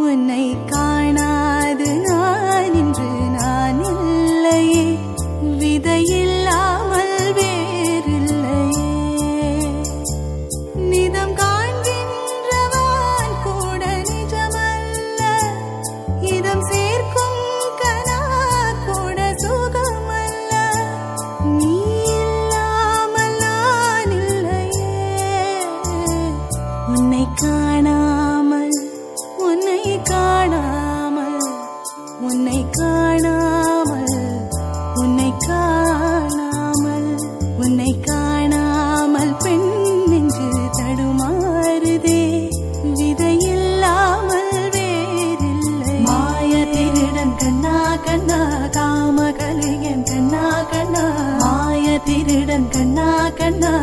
உன்னை காணாது நான் இன்று நான் இல்லையே, விதையில்லாமல் வேறில்லையே. நிதம் காண்கின்றவான் கூட நிஜமல்ல, இதம் சேர்க்கும் கனா கூட சுகமல்ல. நீ இல்லாமல் நான் இல்லையே, உன்னை காணாமல் உன்னை காணாமல் உன்னை காணாமல் உன்னை காணாமல் உன்னை காணாமல் பெண் நெஞ்சு தடுமாறுதே, விதையில்லாமல் வேறில்லை. மாய திருடன் கண்ணா கண்ணா, காமகலையன் கண்ணா கண்ணா, மாய திருடன் கண்ணா கண்ணா,